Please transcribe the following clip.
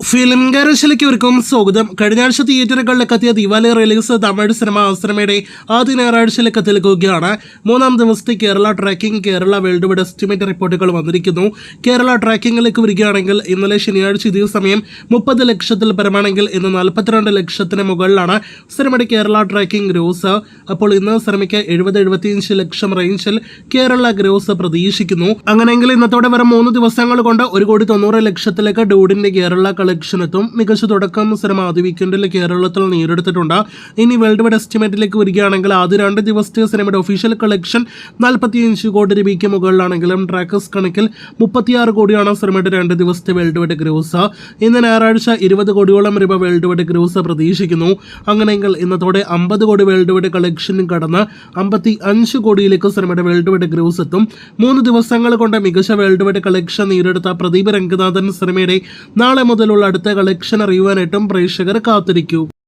Film ഗാരേജിലേക്കും സ്വാഗതം. കഴിഞ്ഞ ആഴ്ച തിയേറ്ററുകളിലേക്ക് എത്തിയ ദിവാലി റിലീസ് തമിഴ് സിനിമയുടെ ആദ്യ ഞായറാഴ്ചയിലേക്ക് എത്തിക്കുകയാണ്. മൂന്നാം ദിവസത്തെ Kerala tracking, Kerala world wide estimate റിപ്പോർട്ടുകൾ വന്നിരിക്കുന്നു. കേരള ട്രാക്കിംഗിലേക്ക് വരികയാണെങ്കിൽ ഇന്നലെ ശനിയാഴ്ച ഇതേ സമയം 30 ലക്ഷത്തിൽ പരമാണെങ്കിൽ ഇന്ന് 42 ലക്ഷത്തിന് മുകളിലാണ് സിനിമയുടെ കേരള ട്രാക്കിംഗ് ഗ്രോസ്. അപ്പോൾ ഇന്ന് സിനിമയ്ക്ക് 70-75 ലക്ഷം റേഞ്ചിൽ കേരള ഗ്രോസ് പ്രതീക്ഷിക്കുന്നു. അങ്ങനെയെങ്കിൽ ഇന്നത്തോടെ വരെ 3 ദിവസങ്ങൾ കൊണ്ട് 1,90,00,000 ഡൂഡിന്റെ കേരള കളക്ഷൻ എത്തും. മികച്ച തുടക്കം സിനിമ ആദ്യ വീക്കെൻഡിൽ കേരളത്തിൽ നേരിടുത്തിട്ടുണ്ട്. ഇനി വേൾഡ് വൈഡ് എസ്റ്റിമേറ്റിലേക്ക് വരികയാണെങ്കിൽ ആദ്യ 2 ദിവസത്തെ സിനിമയുടെ ഒഫീഷ്യൽ കളക്ഷൻ 45 കോടി രൂപയ്ക്ക് മുകളിലാണെങ്കിലും ട്രാക്കേഴ്സ് കണക്കിൽ 36 കോടിയാണ് സിനിമയുടെ 2 ദിവസത്തെ വേൾഡ് വൈഡ് ഗ്രോസ്. ഇന്ന് ഞായറാഴ്ച 20 കോടിയോളം രൂപ വേൾഡ് വൈഡ് ഗ്രോസ് പ്രതീക്ഷിക്കുന്നു. അങ്ങനെയെങ്കിൽ ഇന്നത്തോടെ 50 കോടി വേൾഡ് വൈഡ് കളക്ഷനും കടന്ന് 55 കോടിയിലേക്ക് സിനിമയുടെ വേൾഡ് വൈഡ് ഗ്രോസ് എത്തും. 3 ദിവസങ്ങൾ കൊണ്ട് മികച്ച വേൾഡ് വൈഡ് കളക്ഷൻ നേടിയെടുത്ത പ്രദീപ് രംഗനാഥൻ സിനിമയുടെ നാളെ മുതലുള്ള അടുത്ത കളക്ഷൻ അറിയുവാനായിട്ടും പ്രേക്ഷകർ കാത്തിരിക്കൂ.